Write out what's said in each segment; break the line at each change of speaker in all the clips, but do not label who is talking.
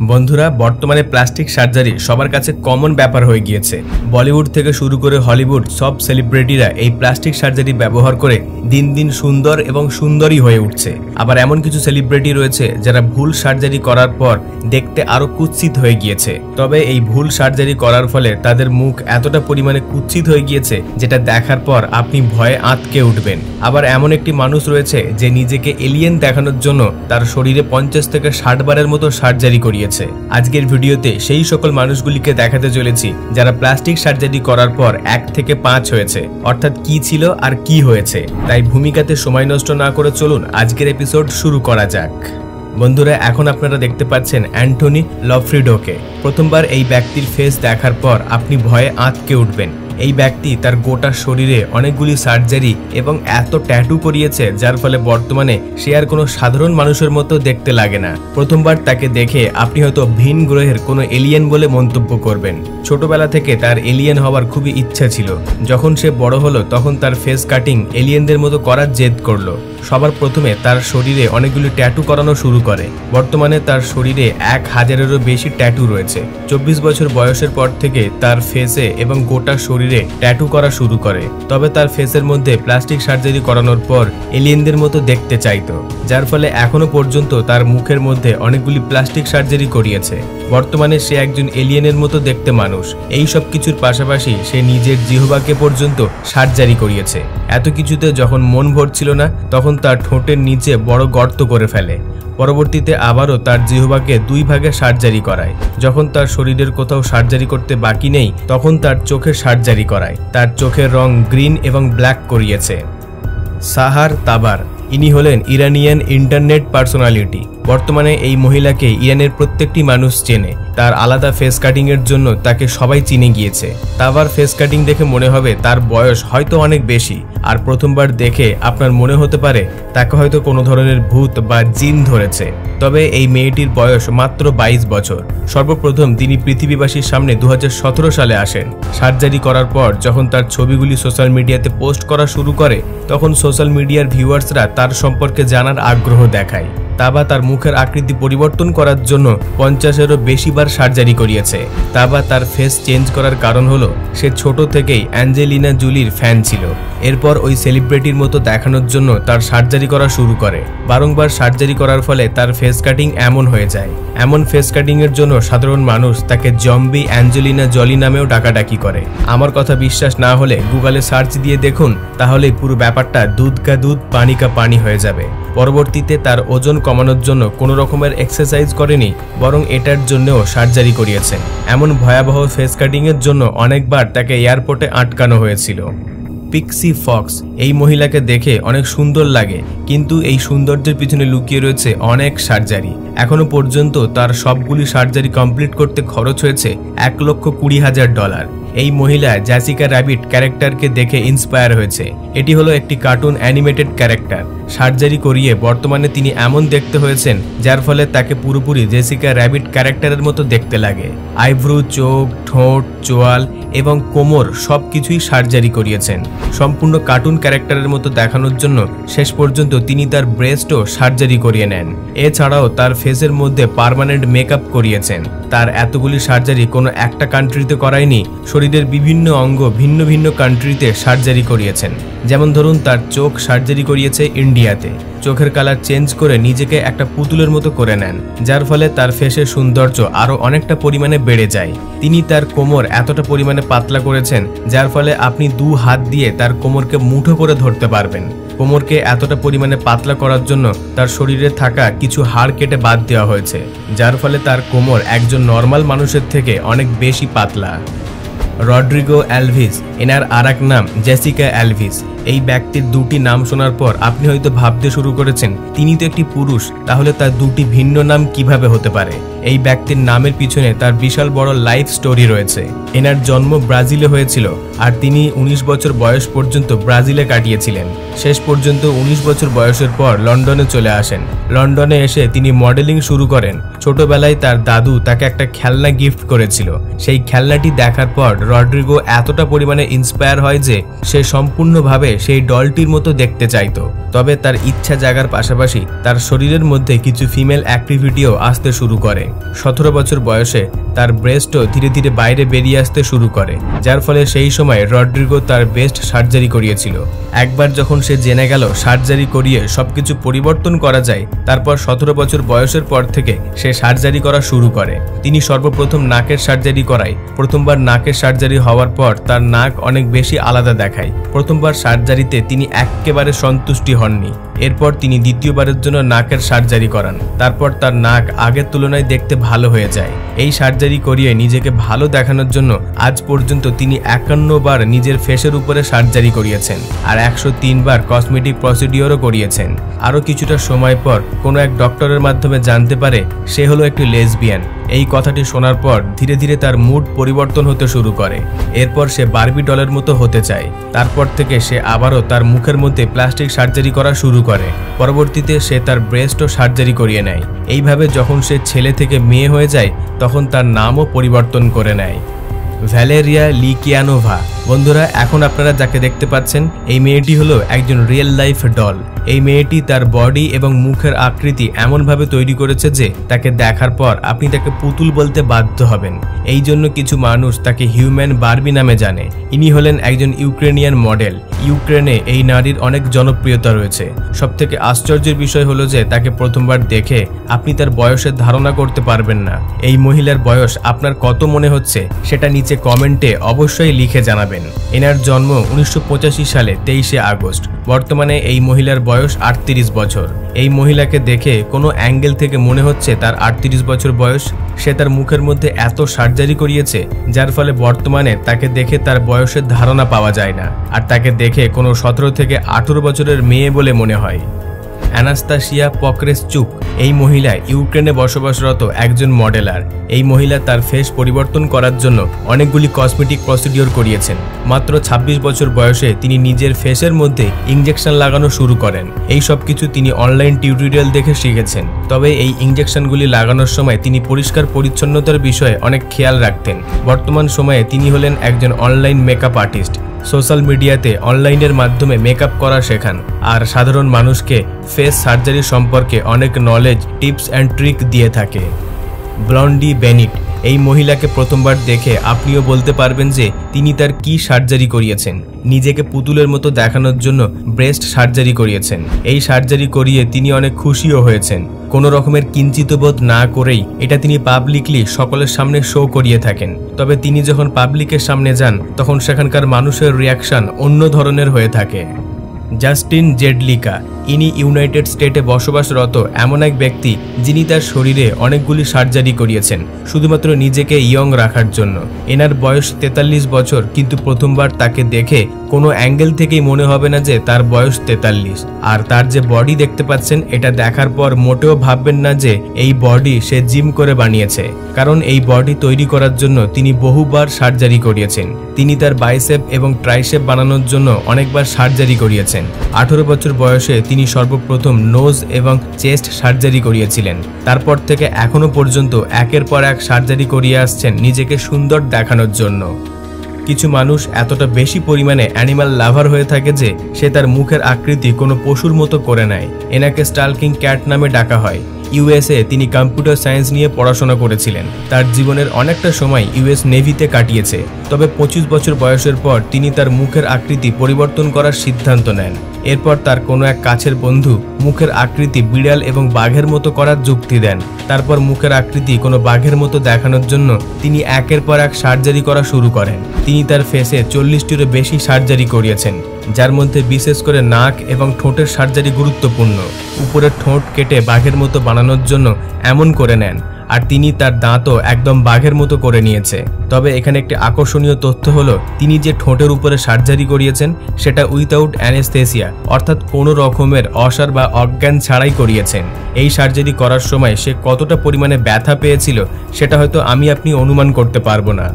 বন্ধুরা বর্তমানে plastic surgery সবার কাছে কমন ব্যাপার হয়ে গিয়েছে। বলিউড থেকে শুরু করে হলিউড সব সেলিব্রিটিরা এই প্লাস্টিক সার্জারি ব্যবহার করে দিন দিন সুন্দর এবং সুন্দরী হয়ে উঠছে। আবার এমন কিছু সেলিব্রিটি রয়েছে যারা ভুল সার্জারি করার পর দেখতে আরো কুৎসিত হয়ে গিয়েছে। তবে এই ভুল সার্জারি করার ফলে তাদের মুখ এতটা পরিমাণে কুৎসিত হয়ে গিয়েছে যেটা দেখার পর আপনি ভয়ে আঁতকে উঠবেন। আবার এমন একটি মানুষ রয়েছে যে নিজেকে এলিয়েন দেখানোর জন্য তার শরীরে 50 থেকে 60 বারের মতো সার্জারি করিয়েছে। আজকের ভিডিওতে সেই সকল মানুষগুলিকে দেখাতে চলেছি যারা প্লাস্টিক সার্জারি করার পর 1 থেকে 5 হয়েছে, অর্থাৎ কি ছিল আর কি হয়েছে। তাই ভূমিকাতে সময় নষ্ট না করে চলুন আজকের এপিসোড শুরু করা যাক। বন্ধুরা এখন আপনারা দেখতে পাচ্ছেন অ্যান্টনি লফ্রিডোকে। প্রথমবার এই ব্যক্তির ফেস দেখার পর আপনি ভয়ে আঁতকে উঠবেন। এই ব্যক্তি তার গোটা শরীরে অনেকগুলি সার্জারি এবং এত ট্যাটু করিয়েছে যার ফলে বর্তমানে সে আর কোনো সাধারণ মানুষের মতো দেখতে লাগে না। প্রথমবার তাকে দেখে আপনি হয়তো ভিন গ্রহের কোনো এলিয়েন বলে মন্তব্য করবেন। ছোটবেলা থেকে তার এলিয়েন হওয়ার খুবই ইচ্ছা ছিল। যখন সে বড় হলো তখন তার ফেস কাটিং এলিয়েনদের মতো করার জেদ করলো। সবার প্রথমে তার শরীরে অনেকগুলি ট্যাটু করানো শুরু করে। বর্তমানে তার শরীরে 1000-এরও বেশি ট্যাটু রয়েছে। 24 বছর বয়সের পর থেকে তার ফেসে এবং গোটা শরীরে ট্যাটু করা শুরু করে। তবে তার ফেসের মধ্যে প্লাস্টিক সার্জারি করানোর পর এলিয়েনদের মতো দেখতে চাইতো, যার ফলে এখনো পর্যন্ত তার মুখের মধ্যে অনেকগুলি প্লাস্টিক সার্জারি করিয়েছে। বর্তমানে সে একজন এলিয়েনের মতো দেখতে মানুষ। এই সব কিছুর পাশাপাশি সে নিজের জিহ্বাকে পর্যন্ত সার্জারি করিয়েছে। এত কিছুতে যখন মন ভরছিল না তখন তার ঠোঁটের নিচে বড় গর্ত করে ফেলে। পরবর্তীতে আবারও তার জিহ্বাকে 2 ভাগে সার্জারি করায়। যখন তার শরীরের কোথাও সার্জারি করতে বাকি নেই তখন তার চোখের সার্জারি করায়। তার চোখের রং গ্রিন এবং ব্ল্যাক করিয়েছে। সাহার তাবার ইনি হলেন ইরানিয়ান ইন্টারনেট পার্সোনালিটি। বর্তমানে এই মহিলাকে ইরানের প্রত্যেকটি মানুষ চেনে। তার আলাদা ফেস কাটিং এর জন্য তাকে সবাই চিনে গিয়েছে। তাবার ফেস কাটিং দেখে মনে হবে তার বয়স হয়তো অনেক বেশি, আর প্রথমবার দেখে আপনার মনে হতে পারে তাকে হয়তো কোনো ধরনের ভূত বা জিন ধরেছে। তবে এই মেয়েটির বয়স মাত্র 22 বছর। সর্বপ্রথম তিনি পৃথিবীবাসীর সামনে 2017 সালে আসেন। সার্জারি করার পর যখন তার ছবিগুলি সোশ্যাল মিডিয়াতে পোস্ট করা শুরু করে তখন সোশ্যাল মিডিয়ার ভিউয়ার্সরা তার সম্পর্কে জানার আগ্রহ দেখায়। তাবা তার মুখের আকৃতি পরিবর্তন করার জন্য 50-এরও বেশি বার সার্জারি করিয়েছে। তাবা তার ফেস চেঞ্জ করার কারণ হলো সে ছোট থেকেই অ্যাঞ্জেলিনা জুলির ফ্যান ছিল। এরপর ওই সেলিব্রিটির মতো দেখানোর জন্য তার সার্জারি করা শুরু করে। বারংবার সার্জারি করার ফলে তার ফেস কাটিং এমন হয়ে যায়। এমন ফেস কাটিং এর জন্য সাধারণ মানুষ তাকে জম্বি অ্যাঞ্জেলিনা জলি নামেও ডাকাডাকি করে। আমার কথা বিশ্বাস না হলে গুগলে সার্চ দিয়ে দেখুন, তাহলে পুরো ব্যাপারটা দুধ কা দুধ পানি কা পানি হয়ে যাবে। পরবর্তীতে তার ওজন কমানোর জন্য কোনো রকমের এক্সারসাইজ করেনি, বরং এটার জন্যও সার্জারি করিয়েছেন। এমন ভয়াবহ ফেস কাটিং এর জন্য অনেকবার তাকে এয়ারপোর্টে আটকানো হয়েছিল। পিক্সি ফক্স এই মহিলাকে দেখে অনেক সুন্দর লাগে, কিন্তু এই সৌন্দর্যের পিছনে লুকিয়ে রয়েছে অনেক সার্জারি। এখনো পর্যন্ত তার সবগুলি সার্জারি কমপ্লিট করতে খরচ হয়েছে $1,20,000। এই মহিলা জ্যাসিকা র্যাবিট ক্যারেক্টারকে দেখে ইন্সপায়ার হয়েছে। এটি হলো একটি কার্টুন অ্যানিমেটেড ক্যারেক্টার। সার্জারি করিয়ে বর্তমানে তিনি এমন দেখতে হয়েছেন যার ফলে তাকে পুরোপুরি জেসিকা র্যাবিট ক্যারেক্টারের মতো দেখতে লাগে। আইব্রু, চোখ, ঠোঁট, চোয়াল এবং কোমর সবকিছুই সার্জারি করিয়েছেন। সম্পূর্ণ কার্টুন ক্যারেক্টারের মতো দেখানোর জন্য শেষ পর্যন্ত তিনি তার ব্রেস্টও সার্জারি করিয়ে নেন। এছাড়াও তার ফেসের মধ্যে পার্মানেন্ট মেকআপ করিয়েছেন। তার এতগুলি সার্জারি কোনো একটা কান্ট্রিতে করায়নি, শরীরের বিভিন্ন অঙ্গ ভিন্ন ভিন্ন কান্ট্রিতে সার্জারি করিয়েছেন। যেমন ধরুন তার চোখ সার্জারি করিয়েছে ইন্ডিয়াতে। চোখের কালার চেঞ্জ করে নিজেকে একটা পুতুলের মতো করে নেন, যার ফলে তার ফেসের সৌন্দর্য আরো অনেকটা পরিমাণে বেড়ে যায়। তিনি তার কোমর এতটা পরিমাণে পাতলা করেছেন যার ফলে আপনি 2 হাত দিয়ে তার কোমরকে মুঠো করে ধরতে পারবেন। কোমরকে এতটা পরিমাণে পাতলা করার জন্য তার শরীরে থাকা কিছু হাড় কেটে বাদ দেওয়া হয়েছে, যার ফলে তার কোমর একজন নর্মাল মানুষের থেকে অনেক বেশি পাতলা। রড্রিগো অ্যালভিস, এনার আরেক নাম জেসিকা অ্যালভিস। এই ব্যক্তির 2টি নাম শোনার পর আপনি হয়তো ভাবতে শুরু করেছেন তিনি তো একটি পুরুষ, তাহলে তার 2টি ভিন্ন নাম কিভাবে হতে পারে। এই ব্যক্তির নামের পিছনে তার বিশাল বড় লাইফ স্টোরি রয়েছে। এনার জন্ম ব্রাজিলে হয়েছিল আর তিনি 19 বছর বয়স পর্যন্ত ব্রাজিলে কাটিয়েছিলেন। শেষ পর্যন্ত 19 বছর বয়সের পর লন্ডনে চলে আসেন। লন্ডনে এসে তিনি মডেলিং শুরু করেন। ছোটবেলায় তার দাদু তাকে একটা খেলনা গিফট করেছিল। সেই খেলনাটি দেখার পর রড্রিগো এতটা পরিমাণে ইন্সপায়ার হয় যে সে সম্পূর্ণভাবে সেই ডলটির মতো দেখতে চাইতো। তবে তার ইচ্ছা জাগার পাশাপাশি তার শরীরের মধ্যে কিছু ফিমেল অ্যাক্টিভিটিও আসতে শুরু করে। 17 বছর বয়সে তার ব্রেস্টও ধীরে ধীরে বাইরে বেরিয়ে আসতে শুরু করে, যার ফলে সেই সময় রড্রিগো তার বেস্ট সার্জারি করিয়েছিল। একবার যখন সে জেনে গেল সার্জারি করিয়ে সবকিছু পরিবর্তন করা যায়, তারপর 17 বছর বয়সের পর থেকে সে সার্জারি করা শুরু করে। তিনি সর্বপ্রথম নাকের সার্জারি করায়। প্রথমবার নাকের সার্জারি হওয়ার পর তার নাক অনেক বেশি আলাদা দেখায়। প্রথমবার সার্জারিতে তিনি একেবারে সন্তুষ্টি হননি। এরপর তিনি দ্বিতীয়বারের জন্য নাকের সার্জারি করান। তারপর তার নাক আগের তুলনায় দেখতে ভালো হয়ে যায়। এই সার্জারি করিয়ে নিজেকে ভালো দেখানোর জন্য আজ পর্যন্ত তিনি 51 বার নিজের ফেসের উপরে সার্জারি করিয়েছেন আর 103 বার কসমেটিক প্রসিডিওরও করিয়েছেন। আরও কিছুটা সময় পর কোনো এক ডক্টরের মাধ্যমে জানতে পারে সে হলো একটি লেসবিয়ান। এই কথাটি শোনার পর ধীরে ধীরে তার মুড পরিবর্তন হতে শুরু করে। এরপর সে বারবি ডলের মতো হতে চায়। তারপর থেকে সে আবারও তার মুখের মধ্যে প্লাস্টিক সার্জারি করা শুরু করে। পরবর্তীতে সে তার ব্রেস্টও সার্জারি করিয়ে নেয়। এইভাবে যখন সে ছেলে থেকে মেয়ে হয়ে যায় তখন তার নামও পরিবর্তন করে নেয়। ভ্যালেরিয়া লিকিয়ানোভা। বন্ধুরা, এখন আপনারা যাকে দেখতে পাচ্ছেন এই মেয়েটি হলো একজন রিয়েল লাইফ ডল। এই মেয়েটি তার বডি এবং মুখের আকৃতি এমনভাবে তৈরি করেছে যে তাকে দেখার পর আপনি তাকে পুতুল বলতে বাধ্য হবেন। এই জন্য কিছু মানুষ তাকে হিউম্যান বারবি নামে জানে। ইনি হলেন একজন ইউক্রেনিয়ান মডেল। ইউক্রেনে এই নারীর অনেক জনপ্রিয়তা রয়েছে। সবথেকে আশ্চর্যের বিষয় হলো যে তাকে প্রথমবার দেখে আপনি তার বয়সের ধারণা করতে পারবেন না। এই মহিলার বয়স আপনার কত মনে হচ্ছে সেটা নিচে কমেন্টে অবশ্যই লিখে জানাবেন। এনার জন্ম 1985 সালে 23শে আগস্ট। বর্তমানে এই মহিলার বয়স 38 বছর। এই মহিলাকে দেখে কোনো অ্যাঙ্গেল থেকে মনে হচ্ছে তার 38 বছর বয়স। সে তার মুখের মধ্যে এত সার্জারি করিয়েছে যার ফলে বর্তমানে তাকে দেখে তার বয়সের ধারণা পাওয়া যায় না, আর তাকে দেখে কোনো 17 থেকে 18 বছরের মেয়ে বলে মনে হয়। অ্যানাস্তাসিয়া পক্রেসচুক। এই মহিলা ইউক্রেনে বসবাসরত একজন মডেলার। এই মহিলা তার ফেস পরিবর্তন করার জন্য অনেকগুলি কসমেটিক প্রসিডিওর করিয়েছেন। মাত্র 26 বছর বয়সে তিনি নিজের ফেসের মধ্যে ইনজেকশন লাগানো শুরু করেন। এই সব কিছু তিনি অনলাইন টিউটোরিয়াল দেখে শিখেছেন। তবে এই ইনজেকশনগুলি লাগানোর সময় তিনি পরিষ্কার পরিচ্ছন্নতার বিষয়ে অনেক খেয়াল রাখতেন। বর্তমান সময়ে তিনি হলেন একজন অনলাইন মেকআপ আর্টিস্ট। সোশ্যাল মিডিয়াতে অনলাইনের মাধ্যমে মেকআপ করা শেখান আর সাধারণ মানুষকে ফেস সার্জারি সম্পর্কে অনেক নলেজ, টিপস অ্যান্ড ট্রিক দিয়ে থাকে। Blondie Bennett. এই মহিলাকে প্রথমবার দেখে আপনিও বলতে পারবেন যে তিনি তার কি সার্জারি করিয়েছেন। নিজেকে পুতুলের মতো দেখানোর জন্য ব্রেস্ট সার্জারি করিয়েছেন। এই সার্জারি করিয়ে তিনি অনেক খুশিও হয়েছেন। কোনো রকমের কিঞ্চিতবোধ না করেই এটা তিনি পাবলিকলি সকলের সামনে শো করিয়ে থাকেন। তবে তিনি যখন পাবলিকের সামনে যান তখন সেখানকার মানুষের রিয়াকশন অন্য ধরনের হয়ে থাকে। জাস্টিন জেডলিকা। ইনি ইউনাইটেড স্টেটে বসবাসরত এমন এক ব্যক্তি যিনি তার শরীরে অনেকগুলি সার্জারি করিয়েছেন শুধুমাত্র নিজেকে ইয়ং রাখার জন্য। এনার বয়স 43 বছর, কিন্তু প্রথমবার তাকে দেখে কোনো অ্যাঙ্গেল থেকেই মনে হবে না যে তার বয়স 43। আর তার যে বডি দেখতে পাচ্ছেন এটা দেখার পর মোটেও ভাববেন না যে এই বডি সে জিম করে বানিয়েছে, কারণ এই বডি তৈরি করার জন্য তিনি বহুবার সার্জারি করিয়েছেন। তিনি তার বাইসেপ এবং ট্রাইসেপ বানানোর জন্য অনেকবার সার্জারি করিয়েছেন। 18 বছর বয়সে তিনি সর্বপ্রথম নোজ এবং চেস্ট সার্জারি করিয়েছিলেন। তারপর থেকে এখনো পর্যন্ত একের পর এক সার্জারি করিয়ে আসছেন নিজেকে সুন্দর দেখানোর জন্য। কিছু মানুষ এতটা বেশি পরিমাণে অ্যানিমাল লাভার হয়ে থাকে যে সে তার মুখের আকৃতি কোনো পশুর মতো করে নেয়। এনাকে স্টালকিং ক্যাট নামে ডাকা হয়। ইউএসএ তিনি কম্পিউটার সায়েন্স নিয়ে পড়াশোনা করেছিলেন। তার জীবনের অনেকটা সময় ইউএস নেভিতে কাটিয়েছে। তবে 25 বছর বয়সের পর তিনি তার মুখের আকৃতি পরিবর্তন করার সিদ্ধান্ত নেন। এরপর তার কোনো এক কাছের বন্ধু মুখের আকৃতি বিড়াল এবং বাঘের মতো করার যুক্তি দেন। তারপর মুখের আকৃতি কোনো বাঘের মতো দেখানোর জন্য তিনি একের পর এক সার্জারি করা শুরু করেন। তিনি তার ফেসে 40টিরও বেশি সার্জারি করিয়েছেন, যার মধ্যে বিশেষ করে নাক এবং ঠোঁটের সার্জারি গুরুত্বপূর্ণ। উপরের ঠোঁট কেটে বাঘের মতো বানানোর জন্য এমন করে নেন, আর তিনি তার দাঁতও একদম বাঘের মতো করে নিয়েছে। তবে এখানে একটি আকর্ষণীয় তথ্য হলো তিনি যে ঠোঁটের উপরে সার্জারি করিয়েছেন সেটা উইথাউট অ্যানেস্থেসিয়া, অর্থাৎ কোনো রকমের অসার বা অজ্ঞান ছাড়াই করিয়েছেন। এই সার্জারি করার সময় সে কতটা পরিমাণে ব্যথা পেয়েছিল সেটা হয়তো আপনি অনুমান করতে পারবো না।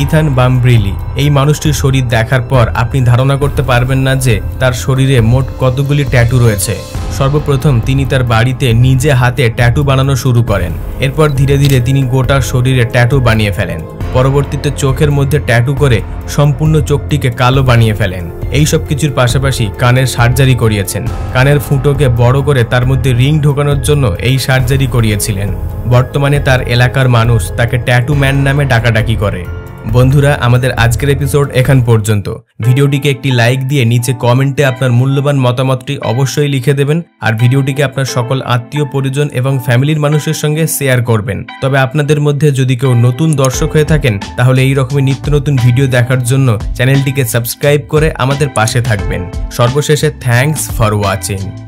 ইথান বামব্রিলি। এই মানুষটির শরীর দেখার পর আপনি ধারণা করতে পারবেন না যে তার শরীরে মোট কতগুলি ট্যাটু রয়েছে। সর্বপ্রথম তিনি তার বাড়িতে নিজে হাতে ট্যাটু বানানো শুরু করেন। এরপর ধীরে ধীরে তিনি গোটা শরীরে ট্যাটু বানিয়ে ফেলেন। পরবর্তীতে চোখের মধ্যে ট্যাটু করে সম্পূর্ণ চোখটিকে কালো বানিয়ে ফেলেন। এই সব কিছুর পাশাপাশি কানের সার্জারি করিয়েছেন। কানের ফুটোকে বড় করে তার মধ্যে রিং ঢোকানোর জন্য এই সার্জারি করিয়েছিলেন। বর্তমানে তার এলাকার মানুষ তাকে ট্যাটু ম্যান নামে ডাকাডাকি করে। বন্ধুরা, আমাদের আজকের এপিসোড এখান পর্যন্ত। ভিডিওটিকে একটি লাইক দিয়ে নিচে কমেন্টে আপনার মূল্যবান মতামতটি অবশ্যই লিখে দেবেন, আর ভিডিওটিকে আপনার সকল আত্মীয় পরিজন এবং ফ্যামিলির মানুষের সঙ্গে শেয়ার করবেন। তবে আপনাদের মধ্যে যদি কেউ নতুন দর্শক হয়ে থাকেন তাহলে এই রকমের নিত্য নতুন ভিডিও দেখার জন্য চ্যানেলটিকে সাবস্ক্রাইব করে আমাদের পাশে থাকবেন। সর্বশেষে থ্যাঙ্কস ফর ওয়াচিং।